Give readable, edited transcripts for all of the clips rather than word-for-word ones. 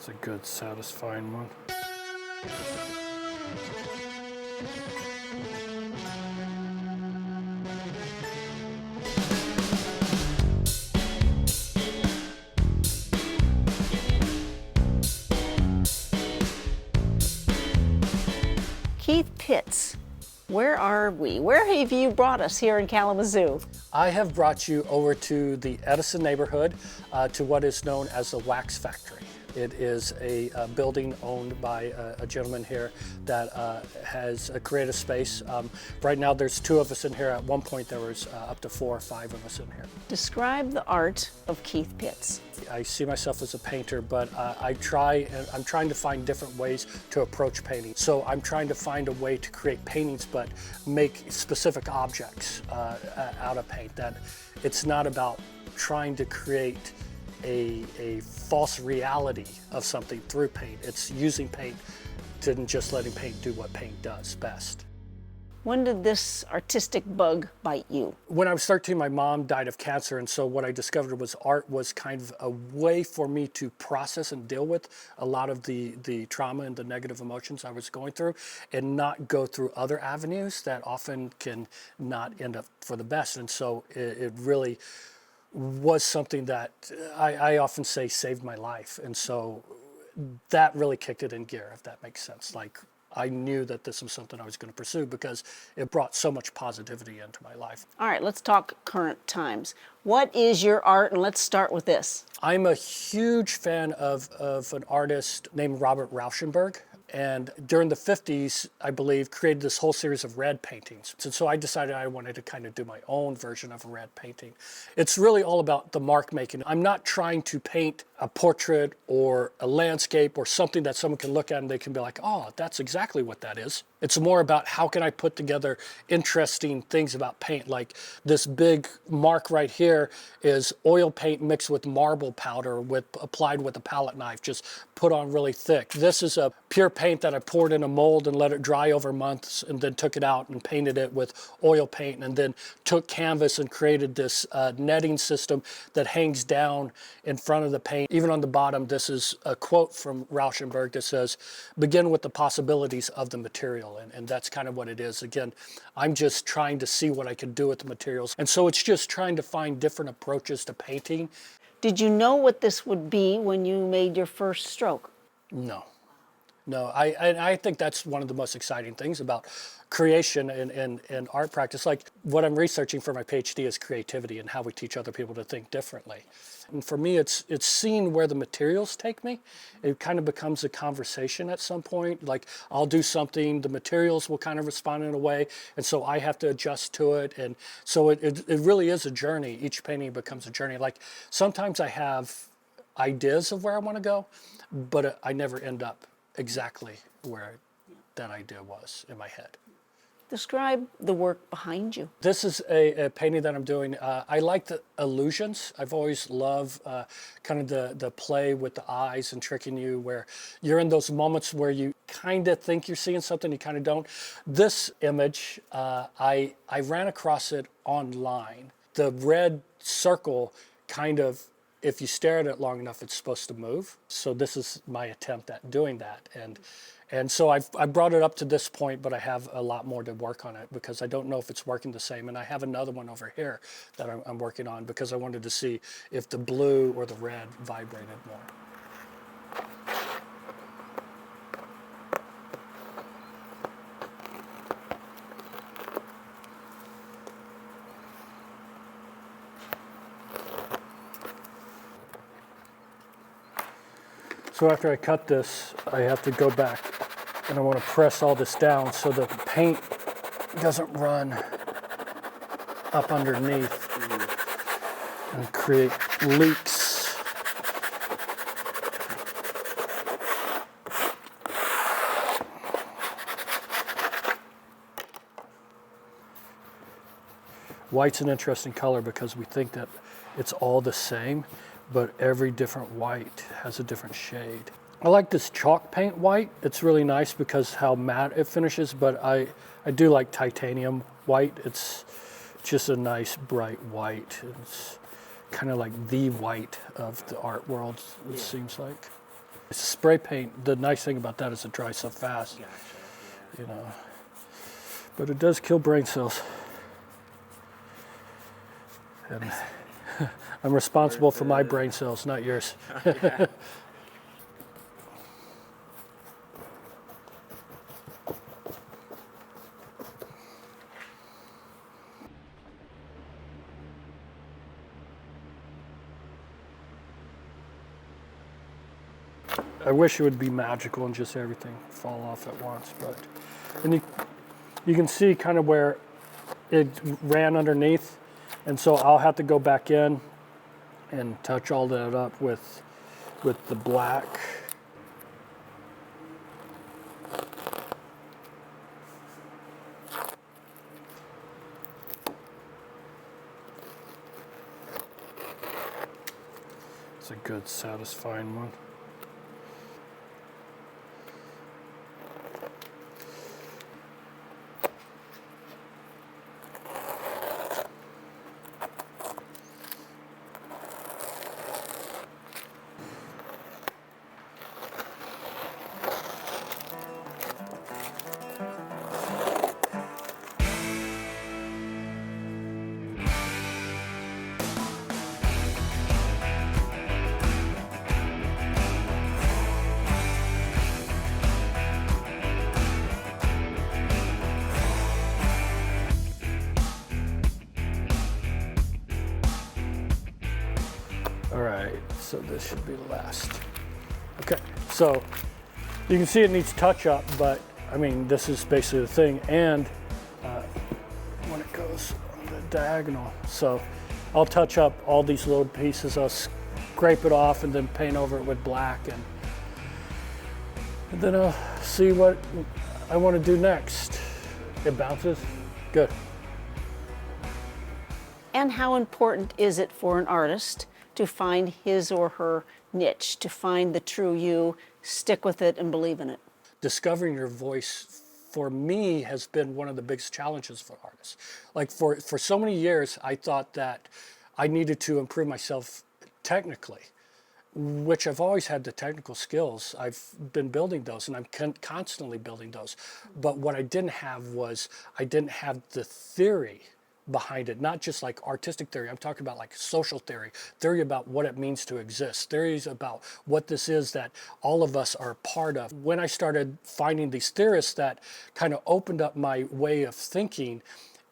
That's a good, satisfying one. Keith Pitts, where are we? Where have you brought us here in Kalamazoo? I have brought you over to the Edison neighborhood to what is known as the Wax Factory. It is a building owned by a gentleman here that has a creative space. Right now there's 2 of us in here. At one point there was up to 4 or 5 of us in here. Describe the art of Keith Pitts. I see myself as a painter, but I'm trying to find different ways to approach painting. So I'm trying to find a way to create paintings, but make specific objects out of paint. That it's not about trying to create a false reality of something through paint. It's using paint and just letting paint do what paint does best. When did this artistic bug bite you? When I was 13, my mom died of cancer, and so what I discovered was art was kind of a way for me to process and deal with a lot of the trauma and the negative emotions I was going through, and not go through other avenues that often can not end up for the best. And so it really was something that I often say saved my life. And so that really kicked it in gear, if that makes sense. Like, I knew that this was something I was going to pursue because it brought so much positivity into my life. All right, let's talk current times. What is your art? And let's start with this. I'm a huge fan of an artist named Robert Rauschenberg. And during the 50s, I believe, created this whole series of red paintings. And so I decided I wanted to kind of do my own version of a red painting. It's really all about the mark making. I'm not trying to paint a portrait or a landscape or something that someone can look at and they can be like, oh, that's exactly what that is. It's more about how can I put together interesting things about paint. Like this big mark right here is oil paint mixed with marble powder applied with a palette knife, just put on really thick. This is a pure paint that I poured in a mold and let it dry over months, and then took it out and painted it with oil paint, and then took canvas and created this netting system that hangs down in front of the paint. Even on the bottom, this is a quote from Rauschenberg that says, begin with the possibilities of the material. And that's kind of what it is. Again, I'm just trying to see what I can do with the materials. And so it's just trying to find different approaches to painting. Did you know what this would be when you made your first stroke? No. I think that's one of the most exciting things about creation and art practice. Like what I'm researching for my PhD is creativity and how we teach other people to think differently. And for me, it's seeing where the materials take me. It kind of becomes a conversation at some point. Like I'll do something, the materials will kind of respond in a way, and so I have to adjust to it. And so it really is a journey. Each painting becomes a journey. Like sometimes I have ideas of where I want to go, but I never end up exactly where that idea was in my head. Describe the work behind you. This is a painting that I'm doing. I like the illusions. I've always loved kind of the play with the eyes and tricking you, where you're in those moments where you kind of think you're seeing something, you kind of don't. This image, I ran across it online. The red circle kind of, if you stare at it long enough, it's supposed to move. So this is my attempt at doing that. And so I brought it up to this point, but I have a lot more to work on it because I don't know if it's working the same. And I have another one over here that I'm working on because I wanted to see if the blue or the red vibrated more. So after I cut this, I have to go back and I want to press all this down so the paint doesn't run up underneath and create leaks. White's an interesting color because we think that it's all the same, but every different white has a different shade. I like this chalk paint white. It's really nice because how matte it finishes, but I do like titanium white. It's just a nice bright white. It's kind of like the white of the art world, it seems like. Spray paint, the nice thing about that is it dries so fast, you know. But it does kill brain cells. And I'm responsible for my brain cells, not yours. I wish it would be magical and just everything fall off at once, but and you can see kind of where it ran underneath, and so I'll have to go back in and touch all that up with the black. It's a good, satisfying one. All right, so this should be the last. Okay, so you can see it needs touch up, but I mean, this is basically the thing. And when it goes on the diagonal, so I'll touch up all these little pieces. I'll scrape it off and then paint over it with black, and then I'll see what I want to do next. It bounces, good. And how important is it for an artist to find his or her niche, to find the true you, stick with it, and believe in it? Discovering your voice, for me, has been one of the biggest challenges for artists. Like for so many years, I thought that I needed to improve myself technically, which I've always had the technical skills. I've been building those, and I'm constantly building those. But what I didn't have was, I didn't have the theory behind it, not just like artistic theory. I'm talking about like social theory, theory about what it means to exist, theories about what this is that all of us are part of. When I started finding these theorists that kind of opened up my way of thinking,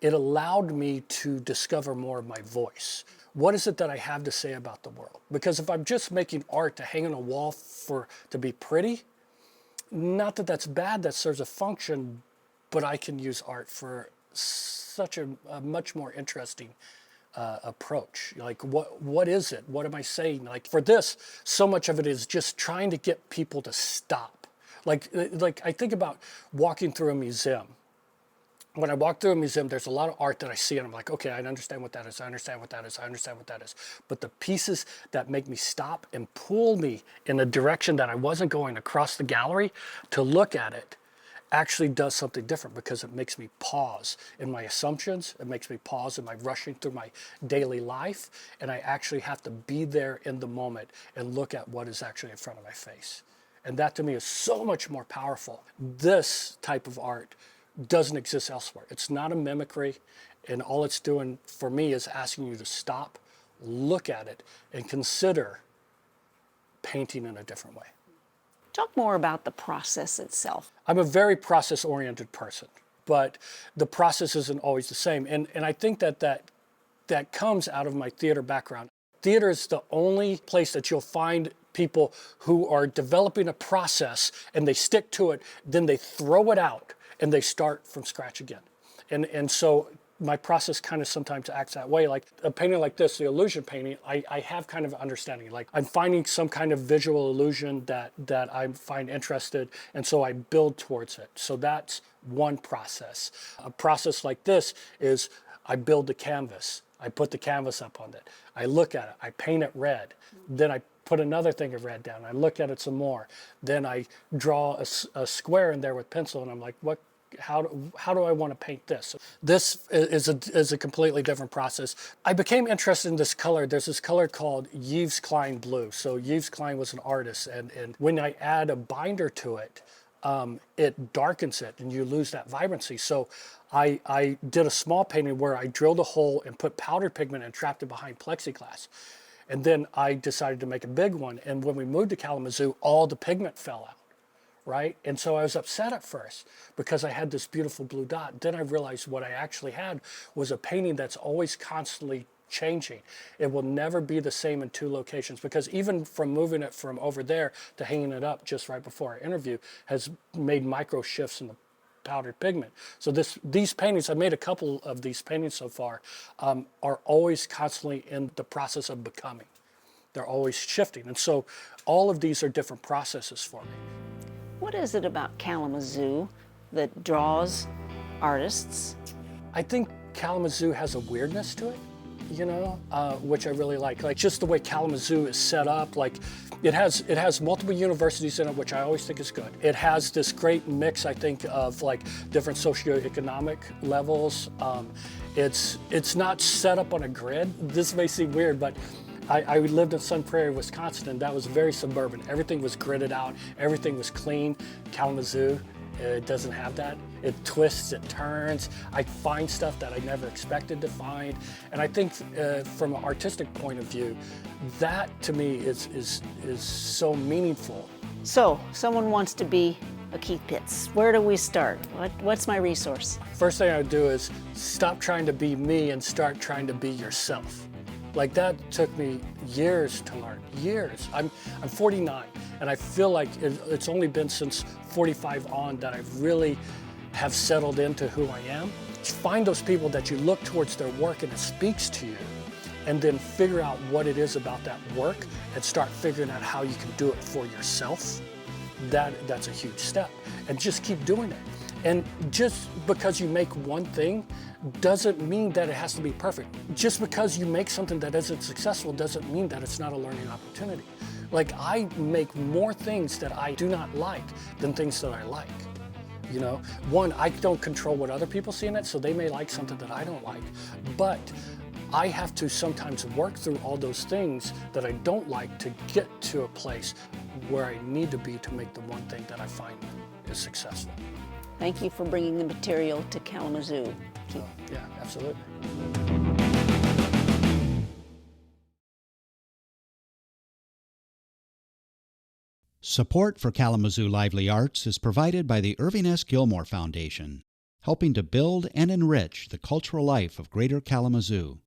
it allowed me to discover more of my voice. What is it that I have to say about the world? Because if I'm just making art to hang on a wall to be pretty, not that that's bad, that serves a function, but I can use art for such a much more interesting approach. Like what is it? What am I saying? Like for this, so much of it is just trying to get people to stop. Like I think about walking through a museum. When I walk through a museum, there's a lot of art that I see and I'm like, okay, I understand what that is, I understand what that is, I understand what that is. But the pieces that make me stop and pull me in a direction that I wasn't going across the gallery to look at it actually does something different, because it makes me pause in my assumptions. It makes me pause in my rushing through my daily life. And I actually have to be there in the moment and look at what is actually in front of my face. And that to me is so much more powerful. This type of art doesn't exist elsewhere. It's not a mimicry. And all it's doing for me is asking you to stop, look at it, and consider painting in a different way. Talk more about the process itself. I'm a very process-oriented person, but the process isn't always the same. And I think that comes out of my theater background. Theater is the only place that you'll find people who are developing a process and they stick to it, then they throw it out and they start from scratch again. And so my process kind of sometimes acts that way. Like a painting like this, the illusion painting, I have kind of an understanding. Like I'm finding some kind of visual illusion that I find interested, and so I build towards it. So that's one process. A process like this is I build the canvas. I put the canvas up on it. I look at it. I paint it red. Then I put another thing of red down. I look at it some more. Then I draw a square in there with pencil, and I'm like, what how do I want to paint this? This is a completely different process. I became interested in this color. There's this color called Yves Klein blue. So Yves Klein was an artist, and when I add a binder to it, it darkens it and you lose that vibrancy. So I did a small painting where I drilled a hole and put powdered pigment and trapped it behind plexiglass. And then I decided to make a big one. And when we moved to Kalamazoo, all the pigment fell out, right? And so I was upset at first because I had this beautiful blue dot. Then I realized what I actually had was a painting that's always constantly changing. It will never be the same in two locations, because even from moving it from over there to hanging it up just right before our interview has made micro shifts in the powdered pigment. So these paintings, I made a couple of these paintings so far, are always constantly in the process of becoming. They're always shifting. And so all of these are different processes for me. What is it about Kalamazoo that draws artists? I think Kalamazoo has a weirdness to it, which I really like. Like just the way Kalamazoo is set up, like it has multiple universities in it, which I always think is good. It has this great mix, I think, of like different socioeconomic levels. It's not set up on a grid. This may seem weird, but I lived in Sun Prairie, Wisconsin, and that was very suburban. Everything was gridded out. Everything was clean. Kalamazoo, it doesn't have that. It twists, it turns. I find stuff that I never expected to find. And I think from an artistic point of view, that to me is so meaningful. So, someone wants to be a Keith Pitts. Where do we start? What's my resource? First thing I would do is stop trying to be me and start trying to be yourself. Like that took me years to learn, years. I'm 49, and I feel like it's only been since 45 on that I really have settled into who I am. Find those people that you look towards their work and it speaks to you, and then figure out what it is about that work and start figuring out how you can do it for yourself. That's a huge step, and just keep doing it. And just because you make one thing doesn't mean that it has to be perfect. Just because you make something that isn't successful doesn't mean that it's not a learning opportunity. Like I make more things that I do not like than things that I like. One, I don't control what other people see in it, so they may like something that I don't like. But I have to sometimes work through all those things that I don't like to get to a place where I need to be to make the one thing that I find is successful. Thank you for bringing the material to Kalamazoo. Yeah, absolutely. Support for Kalamazoo Lively Arts is provided by the Irving S. Gilmore Foundation, helping to build and enrich the cultural life of Greater Kalamazoo.